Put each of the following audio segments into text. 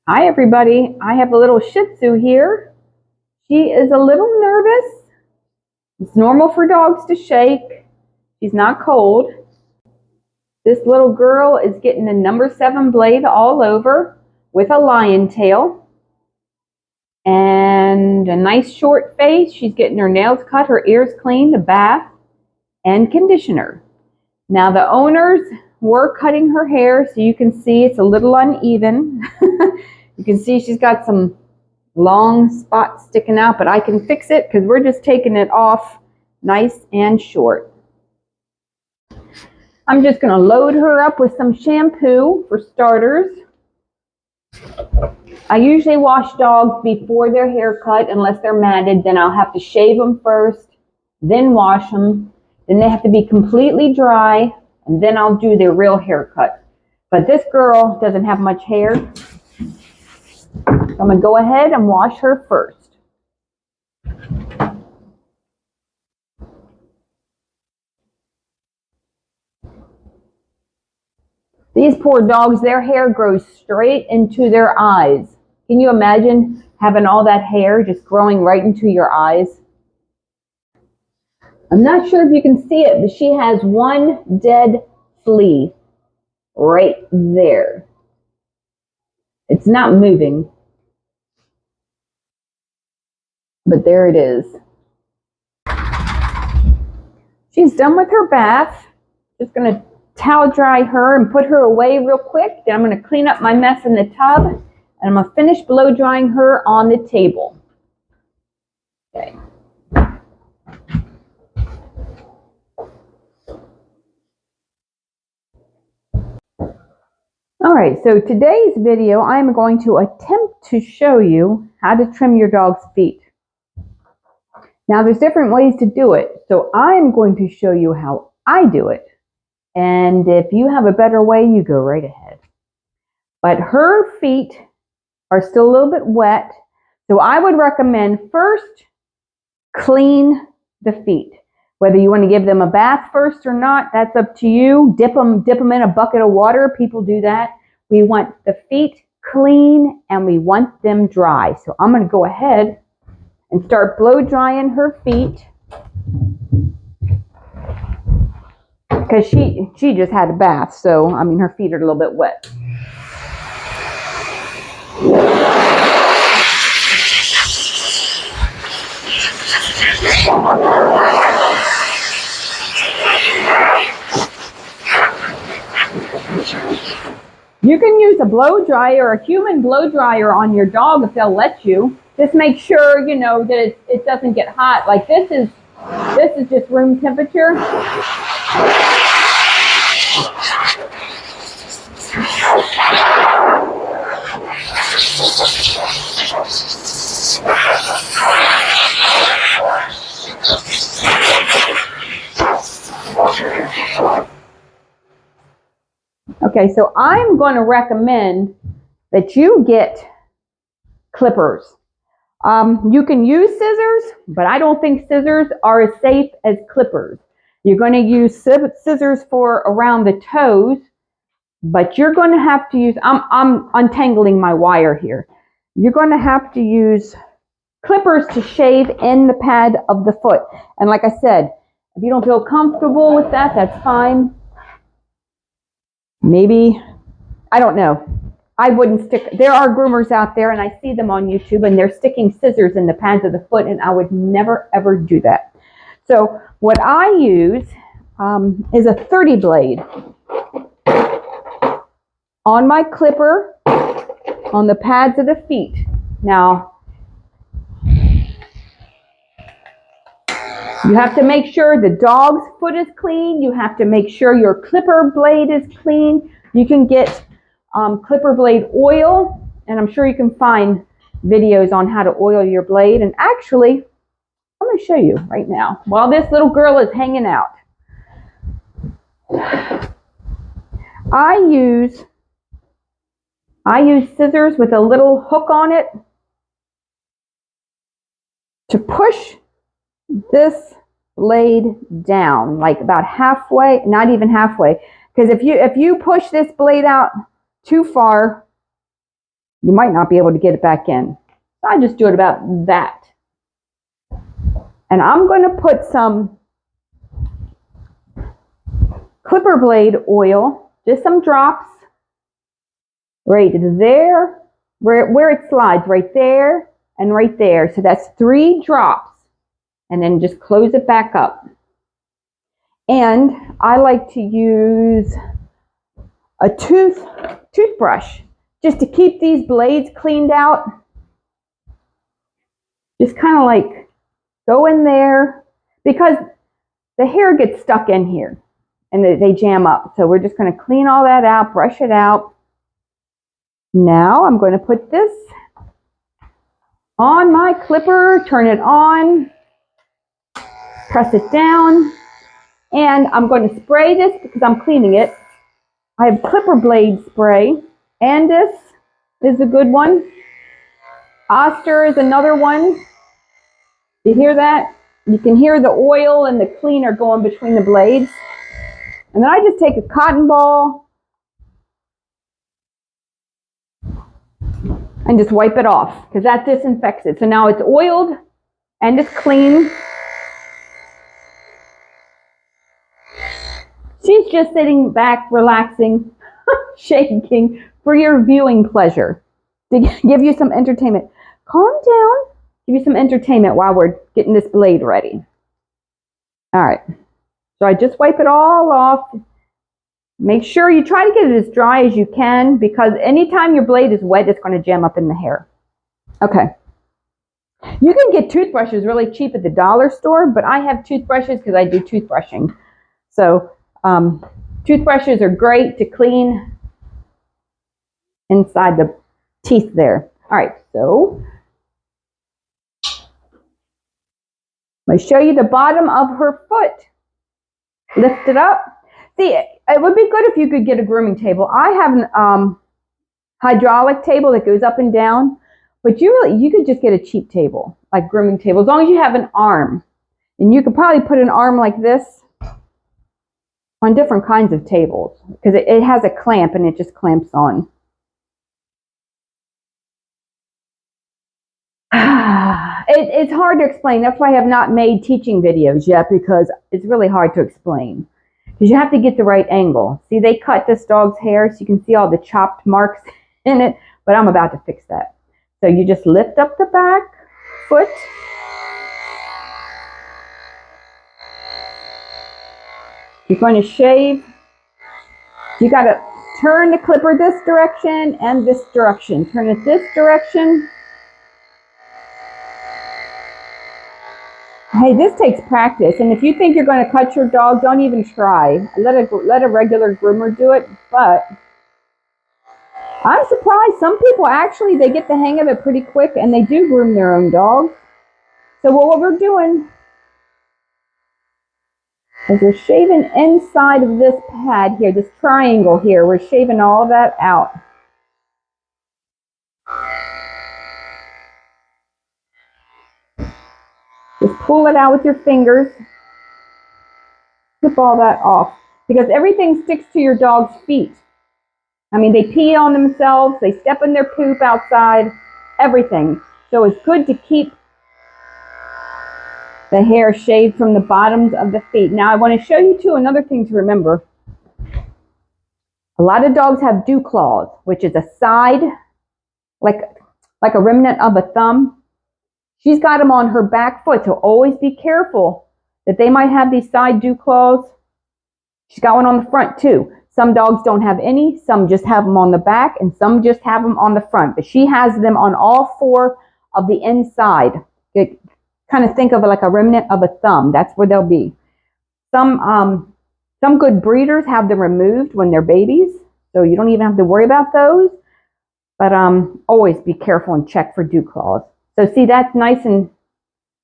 Hi everybody, I have a little Shihtzu here. She is a little nervous. It's normal for dogs to shake. She's not cold. This little girl is getting a number 7 blade all over with a lion tail and a nice short face. She's getting her nails cut, her ears cleaned, a bath, and conditioner. Now the owners were cutting her hair, so you can see it's a little uneven. You can see she's got some long spots sticking out, but I can fix it because we're just taking it off nice and short. I'm just going to load her up with some shampoo for starters. I usually wash dogs before their haircut unless they're matted. Then I'll have to shave them first, then wash them. Then they have to be completely dry, and then I'll do their real haircut. But this girl doesn't have much hair, so I'm going to go ahead and wash her first. These poor dogs, their hair grows straight into their eyes. Can you imagine having all that hair just growing right into your eyes? I'm not sure if you can see it, but she has one dead flea right there. It's not moving, but there it is. She's done with her bath. Just going to towel dry her and put her away real quick. Then I'm going to clean up my mess in the tub, and I'm going to finish blow drying her on the table. Okay. All right, so today's video, I'm going to attempt to show you how to trim your dog's feet. Now, there's different ways to do it, so I'm going to show you how I do it. And if you have a better way, you go right ahead. But her feet are still a little bit wet, so I would recommend first clean the feet. Whether you want to give them a bath first or not, that's up to you. Dip them in a bucket of water. People do that. We want the feet clean and we want them dry. So I'm going to go ahead and start blow drying her feet, because she just had a bath, so I mean her feet are a little bit wet. You can use a blow dryer, a human blow dryer on your dog if they'll let you. Just make sure, you know, that it doesn't get hot. Like this is just room temperature. Okay, so I'm going to recommend that you get clippers. You can use scissors, but I don't think scissors are as safe as clippers. You're going to use scissors for around the toes, but you're going to have to use, I'm untangling my wire here. You're going to have to use clippers to shave in the pad of the foot. And like I said, if you don't feel comfortable with that, that's fine. Maybe, I don't know. I wouldn't stick, there are groomers out there and I see them on YouTube and they're sticking scissors in the pads of the foot, and I would never ever do that. So what I use is a 30 blade on my clipper on the pads of the feet. Now, you have to make sure the dog's foot is clean. You have to make sure your clipper blade is clean. You can get clipper blade oil, and I'm sure you can find videos on how to oil your blade. And actually, I'm going to show you right now while this little girl is hanging out. I use scissors with a little hook on it to push this blade down, like about halfway, not even halfway, because if you push this blade out too far, you might not be able to get it back in. So I just do it about that. And I'm going to put some clipper blade oil, just some drops, right there, where it slides, right there and right there. So that's 3 drops. And then just close it back up. And I like to use a toothbrush just to keep these blades cleaned out. Just kind of like go in there, because the hair gets stuck in here and they jam up. So we're just going to clean all that out, brush it out. Now I'm going to put this on my clipper, turn it on, press it down, and I'm going to spray this because I'm cleaning it. I have clipper blade spray, and this is a good one. Oster is another one. You hear that? You can hear the oil and the cleaner going between the blades. And then I just take a cotton ball and just wipe it off, because that disinfects it. So now it's oiled and it's clean. She's just sitting back, relaxing, shaking for your viewing pleasure, to give you some entertainment. Calm down, give you some entertainment while we're getting this blade ready. All right, so I just wipe it all off. Make sure you try to get it as dry as you can, because anytime your blade is wet, it's going to jam up in the hair. Okay. You can get toothbrushes really cheap at the dollar store, but I have toothbrushes because I do toothbrushing. So toothbrushes are great to clean inside the teeth there. All right, so I'm going to show you the bottom of her foot. Lift it up. See, it would be good if you could get a grooming table. I have an hydraulic table that goes up and down, but you could just get a cheap table, like grooming table, as long as you have an arm. And you could probably put an arm like this on different kinds of tables, because it has a clamp and it just clamps on. It's hard to explain. That's why I have not made teaching videos yet, because it's really hard to explain. Because you have to get the right angle. See, they cut this dog's hair so you can see all the chopped marks in it, but I'm about to fix that. So you just lift up the back foot. You're going to shave. You got to turn the clipper this direction and this direction. Turn it this direction. Hey, this takes practice, and if you think you're going to cut your dog, don't even try. Let a regular groomer do it, but I'm surprised. Some people actually, they get the hang of it pretty quick, and they do groom their own dog. So what we're doing is we're shaving inside of this pad here, this triangle here. We're shaving all of that out. Just pull it out with your fingers. Clip all that off, because everything sticks to your dog's feet. I mean, they pee on themselves, they step in their poop outside, everything. So it's good to keep the hair shaved from the bottoms of the feet. Now I want to show you too another thing to remember. A lot of dogs have dew claws, which is a side, like a remnant of a thumb. She's got them on her back foot, so always be careful that they might have these side dew claws. She's got one on the front too. Some dogs don't have any, some just have them on the back, and some just have them on the front. But she has them on all 4 of the inside. Kind of think of it like a remnant of a thumb. That's where they'll be. Some good breeders have them removed when they're babies, so you don't even have to worry about those. But always be careful and check for dew claws. So see, that's nice and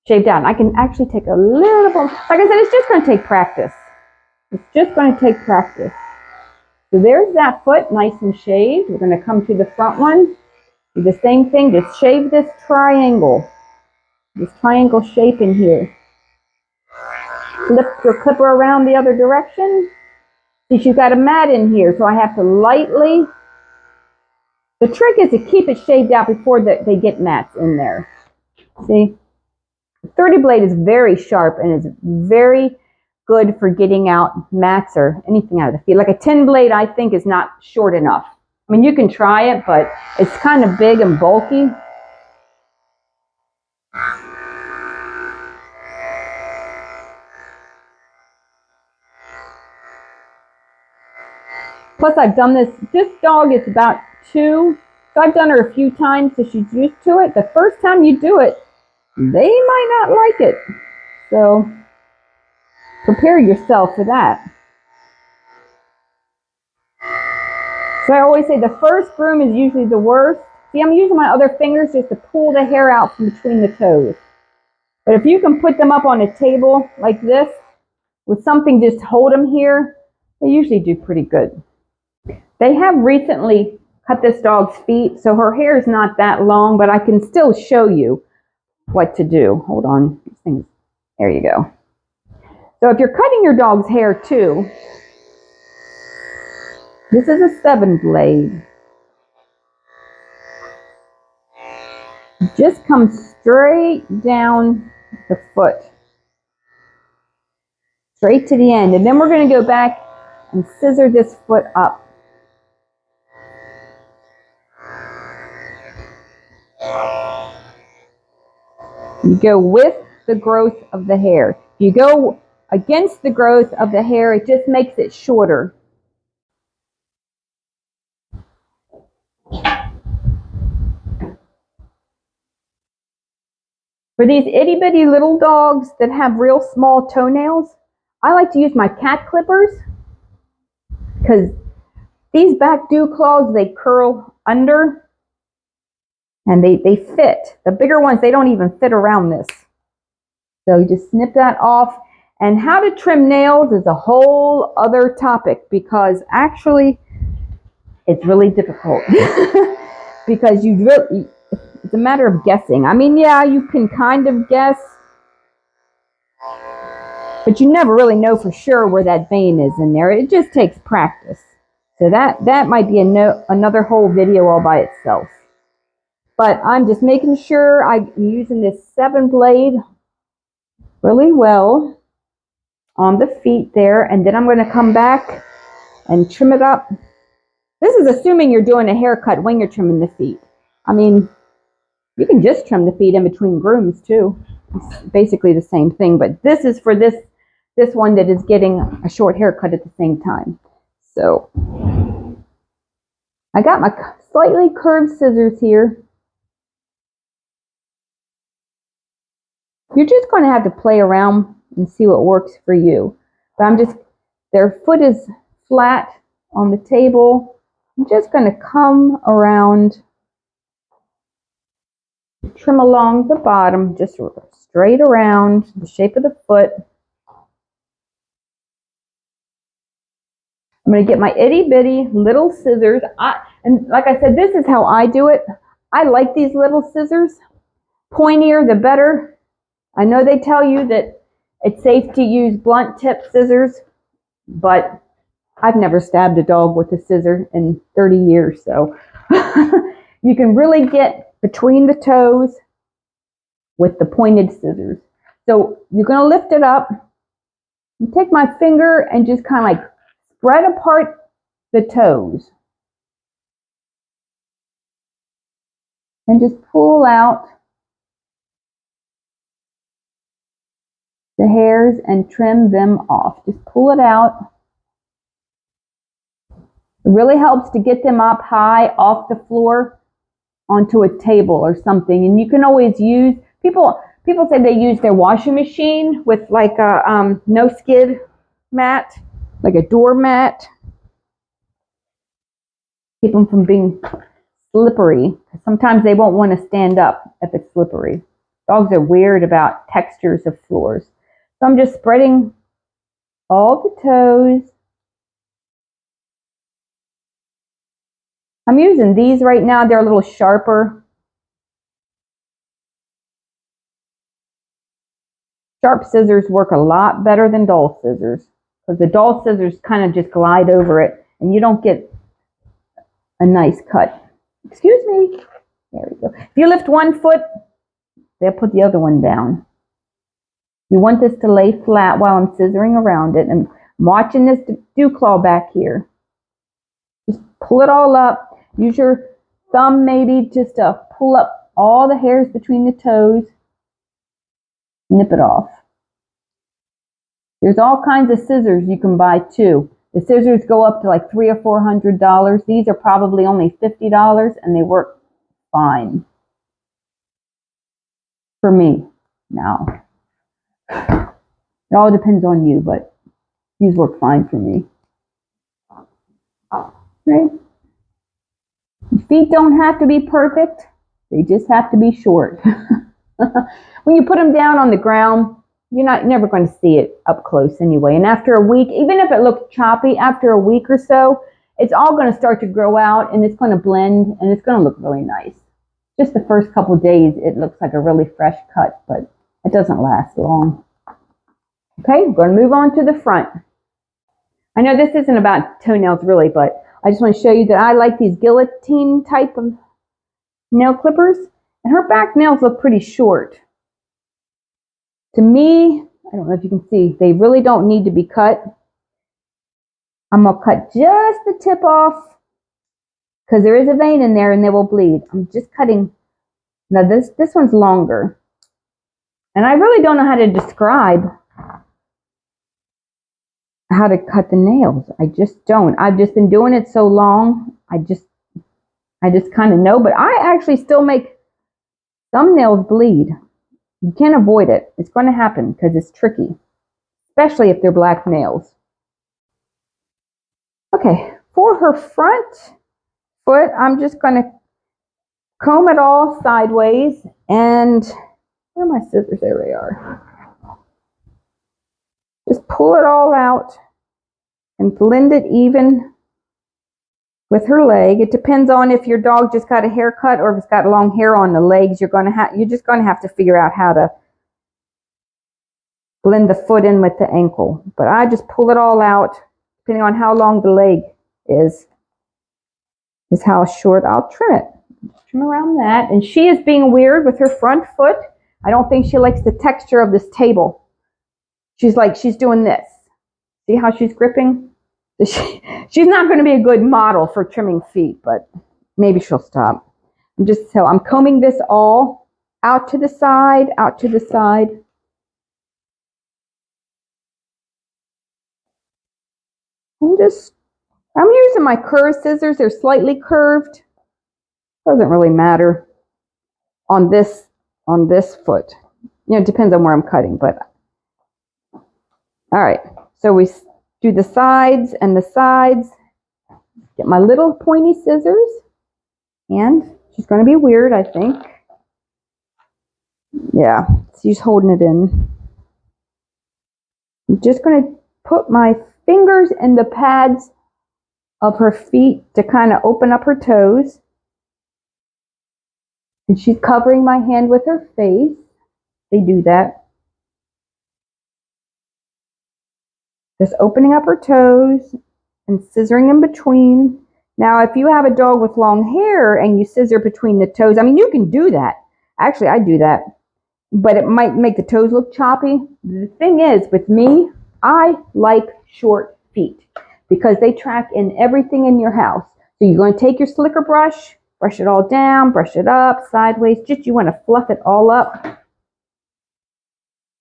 shaved out. I can actually take a little bit. Like I said, it's just going to take practice. It's just going to take practice. So there's that foot, nice and shaved. We're going to come to the front one. Do the same thing. Just shave this triangle. This triangle shape in here. Flip your clipper around the other direction. See, she's got a mat in here, so I have to lightly The trick is to keep it shaved out before they get mats in there. See? The 30 blade is very sharp and is very good for getting out mats or anything out of the feet. Like a 10 blade, I think, is not short enough. I mean, you can try it, but it's kind of big and bulky. Plus, I've done this. This dog is about 2, so I've done her a few times, so she's used to it. The first time you do it, they might not like it. So, prepare yourself for that. So I always say the first groom is usually the worst. See, I'm using my other fingers just to pull the hair out from between the toes. But if you can put them up on a table like this, with something just hold them here, they usually do pretty good. They have recently cut this dog's feet, so her hair is not that long, but I can still show you what to do. Hold on. There you go. So if you're cutting your dog's hair too, this is a 7 blade. Just come straight down the foot. Straight to the end. And then we're going to go back and scissor this foot up. You go with the growth of the hair. If you go against the growth of the hair, it just makes it shorter. For these itty bitty little dogs that have real small toenails, I like to use my cat clippers because these back dew claws, they curl under and they fit. The bigger ones, they don't even fit around this. So you just snip that off. And how to trim nails is a whole other topic because actually it's really difficult because it's a matter of guessing. I mean, yeah, you can kind of guess, but you never really know for sure where that vein is in there. It just takes practice. So that might be another whole video all by itself. But I'm just making sure I'm using this 7 blade really well on the feet there. And then I'm going to come back and trim it up. This is assuming you're doing a haircut when you're trimming the feet. I mean, you can just trim the feet in between grooms too. It's basically the same thing. But this is for this one that is getting a short haircut at the same time. So I got my slightly curved scissors here. You're just going to have to play around and see what works for you. But their foot is flat on the table. I'm just going to come around, trim along the bottom, just straight around the shape of the foot. I'm going to get my itty bitty little scissors. And like I said, this is how I do it. I like these little scissors. Pointier, the better. I know they tell you that it's safe to use blunt tip scissors, but I've never stabbed a dog with a scissor in 30 years. So you can really get between the toes with the pointed scissors. So you're going to lift it up and take my finger and just kind of like spread apart the toes. And just pull out the hairs and trim them off. Just pull it out. It really helps to get them up high off the floor onto a table or something. And you can always use, people say they use their washing machine with like a no skid mat, like a doormat. Keep them from being slippery. Sometimes they won't want to stand up if it's slippery. Dogs are weird about textures of floors. So I'm just spreading all the toes. I'm using these right now. They're a little sharper. Sharp scissors work a lot better than dull scissors because the dull scissors kind of just glide over it and you don't get a nice cut. Excuse me. There we go. If you lift one foot, they'll put the other one down. You want this to lay flat while I'm scissoring around it. And I'm watching this dew claw back here. Just pull it all up. Use your thumb maybe just to pull up all the hairs between the toes. Nip it off. There's all kinds of scissors you can buy too. The scissors go up to like $300 or $400. These are probably only $50 and they work fine. For me. Now, it all depends on you, but these work fine for me. Right? Your feet don't have to be perfect. They just have to be short. When you put them down on the ground, you're never going to see it up close anyway. And after a week, even if it looks choppy, after a week or so, it's all going to start to grow out and it's going to blend and it's going to look really nice. Just the first couple of days, it looks like a really fresh cut, but it doesn't last long. Okay, we're going to move on to the front. I know this isn't about toenails really, but I just want to show you that I like these guillotine type of nail clippers. And her back nails look pretty short. To me, I don't know if you can see, they really don't need to be cut. I'm going to cut just the tip off because there is a vein in there and they will bleed. I'm just cutting. Now this one's longer. And I really don't know how to describe how to cut the nails. I just don't. I've just been doing it so long. I just kind of know, but I actually still make some nails bleed. You can't avoid it. It's going to happen because it's tricky, especially if they're black nails. Okay, for her front foot, I'm just going to comb it all sideways. And where are my scissors? There they are. Just pull it all out and blend it even with her leg. It depends on if your dog just got a haircut or if it's got long hair on the legs. You're just going to have to figure out how to blend the foot in with the ankle. But I just pull it all out, depending on how long the leg is how short I'll trim it. Just trim around that. And she is being weird with her front foot. I don't think she likes the texture of this table. She's doing this. See how she's gripping? She's not going to be a good model for trimming feet, but maybe she'll stop. I'm combing this all out to the side, out to the side. I'm using my curved scissors. They're slightly curved. Doesn't really matter on this foot. It depends on where I'm cutting, but all right. So we do the sides and the sides. Get my little pointy scissors. And she's going to be weird, I think. Yeah, she's holding it in. I'm just going to put my fingers in the pads of her feet to kind of open up her toes. And she's covering my hand with her face. They do that. Just opening up her toes and scissoring in between. Now, if you have a dog with long hair and you scissor between the toes, I mean, you can do that. Actually, I do that. But it might make the toes look choppy. The thing is, with me, I like short feet because they track in everything in your house. So you're going to take your slicker brush, brush it all down, brush it up, sideways. Just you want to fluff it all up.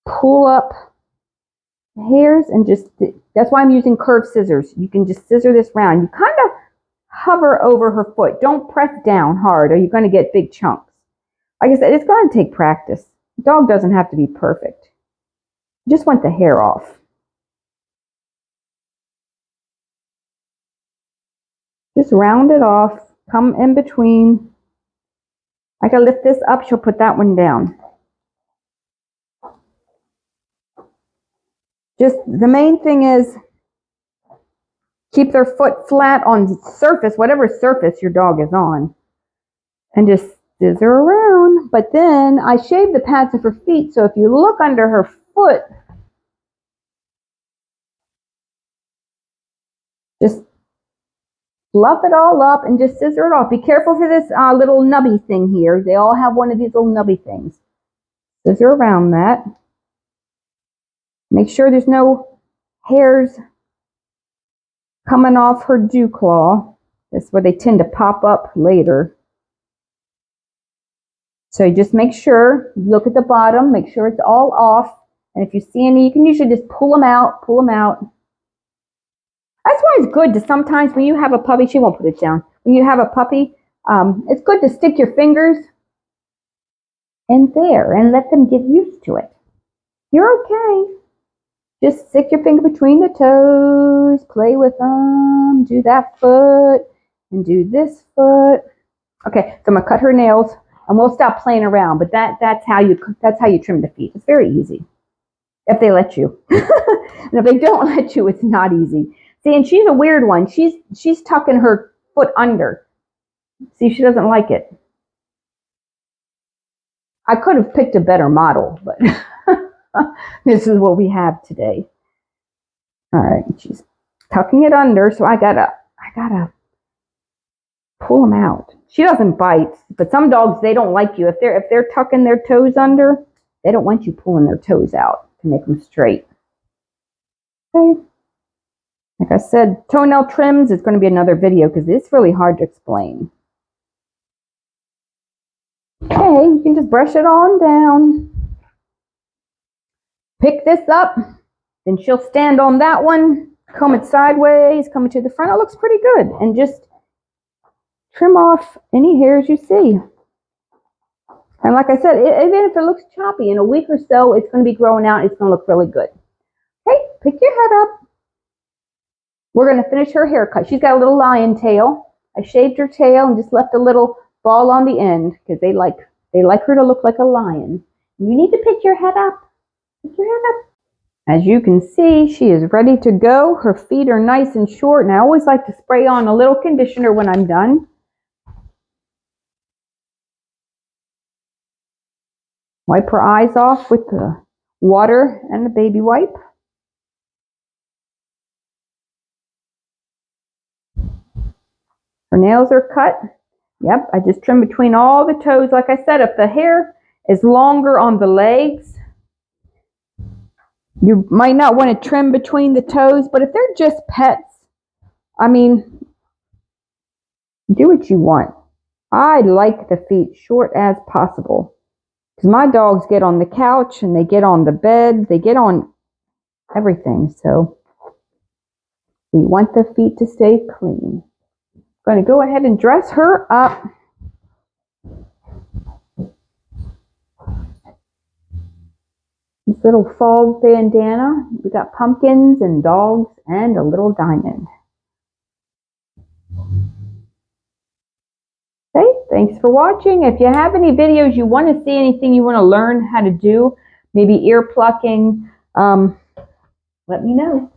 Pull up hairs and that's why I'm using curved scissors. You can just scissor this round. You kind of hover over her foot. Don't press down hard or you're going to get big chunks. Like I said, it's going to take practice. The dog doesn't have to be perfect. You just want the hair off. Just round it off. Come in between. I can lift this up. She'll put that one down. Just the main thing is keep their foot flat on surface, whatever surface your dog is on, and just scissor around. But then I shave the pads of her feet, so if you look under her foot, just fluff it all up and just scissor it off. Be careful for this little nubby thing here. They all have one of these little nubby things. Scissor around that. Make sure there's no hairs coming off her dew claw. That's where they tend to pop up later. So you just make sure, look at the bottom, make sure it's all off. And if you see any, you can usually just pull them out, pull them out. That's why it's good to sometimes when you have a puppy, she won't put it down. When you have a puppy, it's good to stick your fingers in there and let them get used to it. You're okay. Just stick your finger between the toes, play with them, do that foot, and do this foot. Okay, so I'm gonna cut her nails, and we'll stop playing around. But that's how you trim the feet. It's very easy, if they let you. And if they don't let you, it's not easy. See, and she's a weird one. She's tucking her foot under. See, she doesn't like it. I could have picked a better model, but this is what we have today. All right, she's tucking it under, so I gotta pull them out. She doesn't bite, but some dogs, they don't like you. If they're tucking their toes under, they don't want you pulling their toes out to make them straight. Okay. Like I said, toenail trims is going to be another video because it's really hard to explain. Okay, you can just brush it on down. Pick this up, then she'll stand on that one, comb it sideways, comb it to the front. It looks pretty good. And just trim off any hairs you see. And like I said, even if it looks choppy, in a week or so, it's going to be growing out. It's going to look really good. Okay, pick your head up. We're going to finish her haircut. She's got a little lion tail. I shaved her tail and just left a little ball on the end because they like her to look like a lion. You need to pick your head up. Pick your head up. As you can see, she is ready to go. Her feet are nice and short, and I always like to spray on a little conditioner when I'm done. Wipe her eyes off with the water and the baby wipe. Her nails are cut. Yep, I just trim between all the toes. Like I said, if the hair is longer on the legs, you might not want to trim between the toes, but if they're just pets, I mean, do what you want. I like the feet short as possible because my dogs get on the couch and they get on the bed, they get on everything. So we want the feet to stay clean. I'm going to go ahead and dress her up. This little fall bandana. We got pumpkins and dogs and a little diamond. Okay, thanks for watching. If you have any videos you want to see, anything you want to learn how to do, maybe ear plucking, let me know.